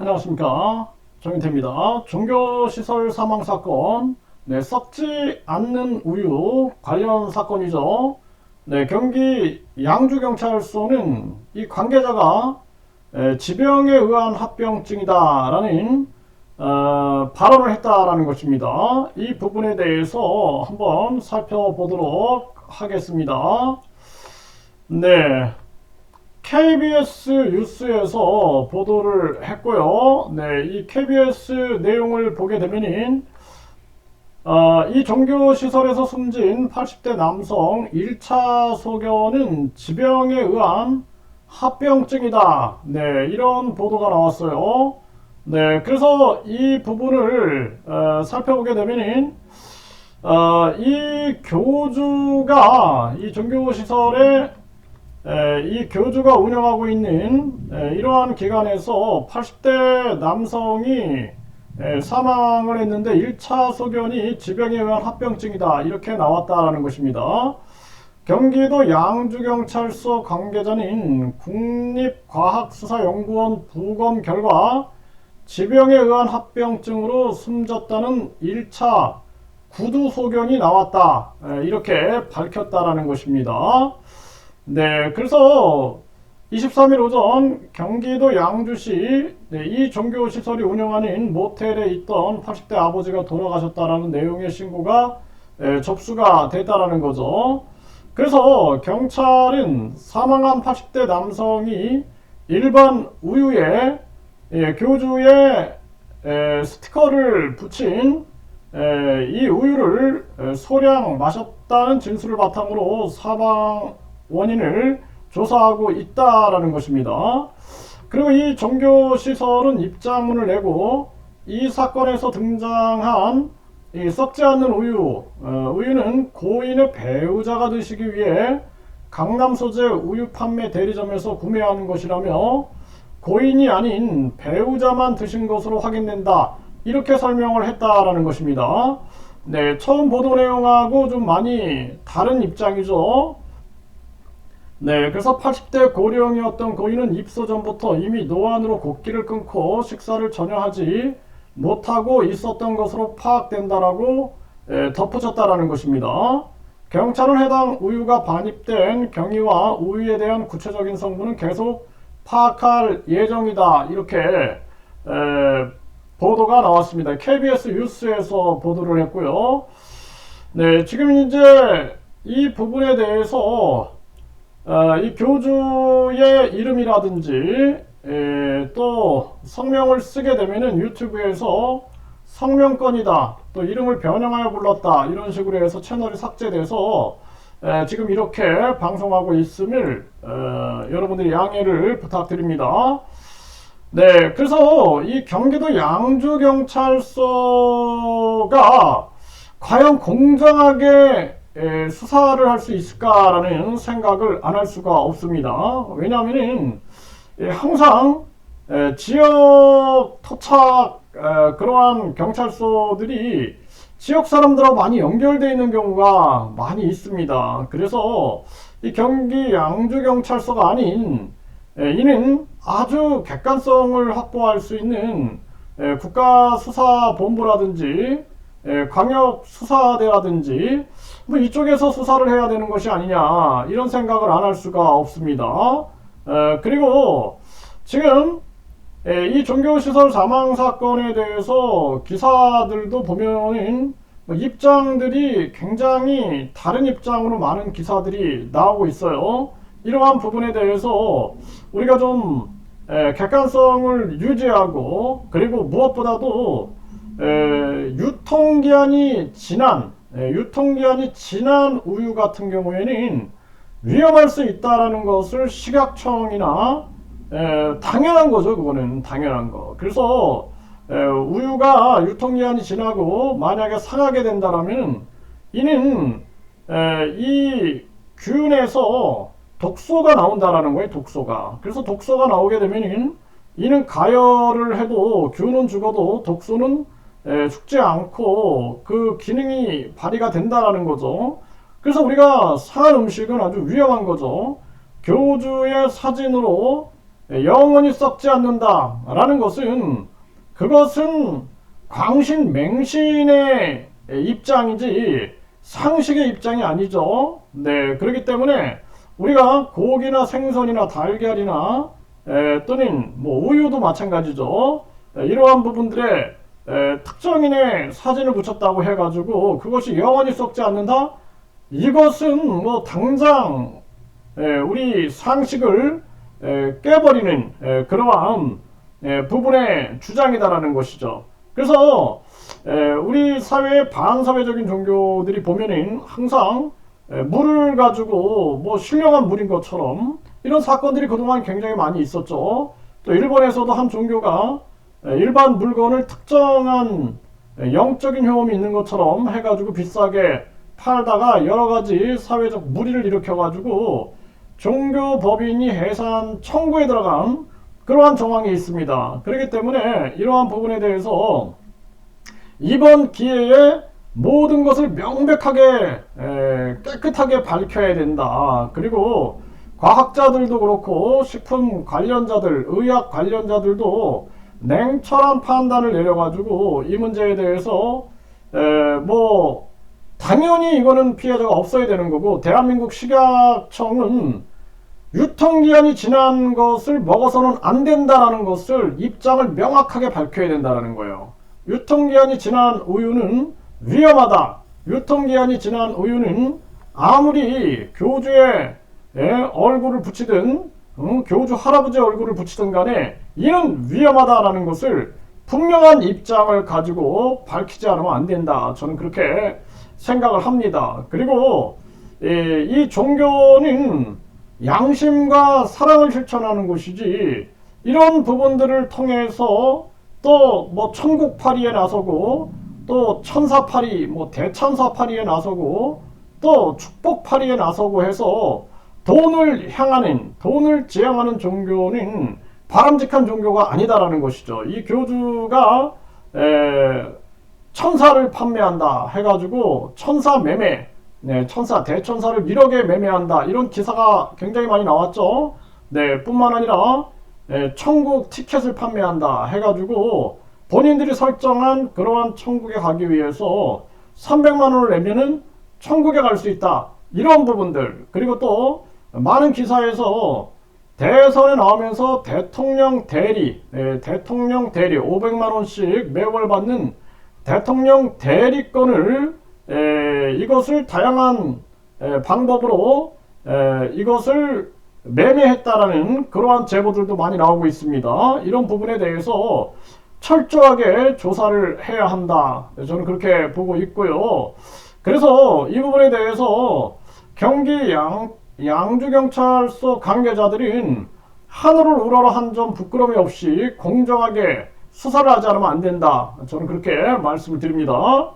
안녕하십니까, 정인태입니다. 종교시설 사망사건, 썩지 않는 우유 관련 사건이죠. 경기 양주경찰서는 이 관계자가 지병에 의한 합병증이다 라는 발언을 했다라는 것입니다. 이 부분에 대해서 한번 살펴보도록 하겠습니다. KBS 뉴스에서 보도를 했고요. 이 KBS 내용을 보게 되면은 이 종교시설에서 숨진 80대 남성 1차 소견은 지병에 의한 합병증이다. 이런 보도가 나왔어요. 그래서 이 부분을 살펴보게 되면은 이 교주가 이 종교시설에 이 교주가 운영하고 있는 이러한 기관에서 80대 남성이 사망을 했는데 1차 소견이 지병에 의한 합병증이다 이렇게 나왔다라는 것입니다. 경기도 양주경찰서 관계자는 국립과학수사연구원 부검 결과 지병에 의한 합병증으로 숨졌다는 1차 구두 소견이 나왔다 이렇게 밝혔다라는 것입니다. 그래서 23일 오전 경기도 양주시 이 종교시설이 운영하는 모텔에 있던 80대 아버지가 돌아가셨다라는 내용의 신고가 접수가 됐다라는 거죠. 그래서 경찰은 사망한 80대 남성이 일반 우유에 교주의 스티커를 붙인 이 우유를 소량 마셨다는 진술을 바탕으로 사망 원인을 조사하고 있다라는 것입니다. 그리고 이 종교시설은 입장문을 내고 이 사건에서 등장한 이 썩지 않는 우유는 고인의 배우자가 드시기 위해 강남 소재 우유 판매 대리점에서 구매하는 것이라며 고인이 아닌 배우자만 드신 것으로 확인된다 이렇게 설명을 했다라는 것입니다. 처음 보도 내용하고 좀 많이 다른 입장이죠. 그래서 80대 고령이었던 고인은 입소 전부터 이미 노안으로 곡기를 끊고 식사를 전혀 하지 못하고 있었던 것으로 파악된다라고 덧붙였다라는 것입니다. 경찰은 해당 우유가 반입된 경위와 우유에 대한 구체적인 성분은 계속 파악할 예정이다 이렇게 보도가 나왔습니다. KBS 뉴스에서 보도를 했고요. 지금 이제 이 부분에 대해서 이 교주의 이름이라든지 또 성명을 쓰게 되면은 유튜브에서 성명권이다 또 이름을 변형하여 불렀다 이런 식으로 해서 채널이 삭제돼서 지금 이렇게 방송하고 있음을 여러분들이 양해를 부탁드립니다. 그래서 이 경기도 양주경찰서가 과연 공정하게 수사를 할 수 있을까라는 생각을 안 할 수가 없습니다. 왜냐하면 항상 지역 토착 그러한 경찰서들이 지역 사람들하고 많이 연결되어 있는 경우가 많이 있습니다. 그래서 이 경기 양주경찰서가 아닌 이는 아주 객관성을 확보할 수 있는 국가수사본부라든지 광역수사대라든지 뭐 이쪽에서 수사를 해야 되는 것이 아니냐 이런 생각을 안 할 수가 없습니다. 그리고 지금 이 종교시설 사망 사건에 대해서 기사들도 보면은 입장들이 굉장히 다른 입장으로 많은 기사들이 나오고 있어요. 이러한 부분에 대해서 우리가 좀 객관성을 유지하고 그리고 무엇보다도 유통기한이 지난 우유 같은 경우에는 위험할 수 있다라는 것을 식약청이나 당연한 거죠. 그거는 당연한 거. 그래서 우유가 유통기한이 지나고 만약에 상하게 된다라면 이는 이 균에서 독소가 나온다라는 거예요. 독소가. 그래서 독소가 나오게 되면 이는 가열을 해도 균은 죽어도 독소는 죽지 않고 그 기능이 발휘가 된다라는 거죠. 그래서 우리가 상한 음식은 아주 위험한 거죠. 교주의 사진으로 영원히 썩지 않는다라는 것은 그것은 광신맹신의 입장이지 상식의 입장이 아니죠. 네, 그렇기 때문에 우리가 고기나 생선이나 달걀이나 또는 뭐 우유도 마찬가지죠. 이러한 부분들에 특정인의 사진을 붙였다고 해가지고 그것이 영원히 썩지 않는다? 이것은 뭐 당장 우리 상식을 깨버리는 그러한 부분의 주장이다라는 것이죠. 그래서 우리 사회의 반사회적인 종교들이 보면은 항상 물을 가지고 뭐 신령한 물인 것처럼 이런 사건들이 그동안 굉장히 많이 있었죠. 또 일본에서도 한 종교가 일반 물건을 특정한 영적인 효험이 있는 것처럼 해가지고 비싸게 팔다가 여러가지 사회적 물의를 일으켜가지고 종교 법인이 해산 청구에 들어간 그러한 정황이 있습니다. 그렇기 때문에 이러한 부분에 대해서 이번 기회에 모든 것을 명백하게 깨끗하게 밝혀야 된다. 그리고 과학자들도 그렇고 식품 관련자들, 의학 관련자들도 냉철한 판단을 내려가지고 이 문제에 대해서 뭐 당연히 이거는 피해자가 없어야 되는 거고, 대한민국 식약청은 유통기한이 지난 것을 먹어서는 안 된다라는 것을 입장을 명확하게 밝혀야 된다는 거예요. 유통기한이 지난 우유는 위험하다. 유통기한이 지난 우유는 아무리 교주의 얼굴을 붙이든 교주 할아버지 얼굴을 붙이든 간에 이는 위험하다라는 것을 분명한 입장을 가지고 밝히지 않으면 안 된다. 저는 그렇게 생각을 합니다. 그리고 이 종교는 양심과 사랑을 실천하는 것이지, 이런 부분들을 통해서 또 뭐 천국파리에 나서고 또 천사파리, 뭐 대천사파리에 나서고 또 축복파리에 나서고 해서 돈을 향하는, 돈을 지향하는 종교는 바람직한 종교가 아니다라는 것이죠. 이 교주가 천사를 판매한다 해가지고 천사 매매, 천사, 대천사를 1억에 매매한다, 이런 기사가 굉장히 많이 나왔죠. 네, 뿐만 아니라 천국 티켓을 판매한다 해가지고 본인들이 설정한 그러한 천국에 가기 위해서 300만 원을 내면은 천국에 갈 수 있다, 이런 부분들. 그리고 또 많은 기사에서 대선에 나오면서 대통령 대리 500만 원씩 매월 받는 대통령 대리권을 이것을 다양한 방법으로 이것을 매매했다라는 그러한 제보들도 많이 나오고 있습니다. 이런 부분에 대해서 철저하게 조사를 해야 한다, 저는 그렇게 보고 있고요. 그래서 이 부분에 대해서 경기 양주경찰서 관계자들은 하늘을 우러러 한 점 부끄러움이 없이 공정하게 수사를 하지 않으면 안 된다, 저는 그렇게 말씀을 드립니다.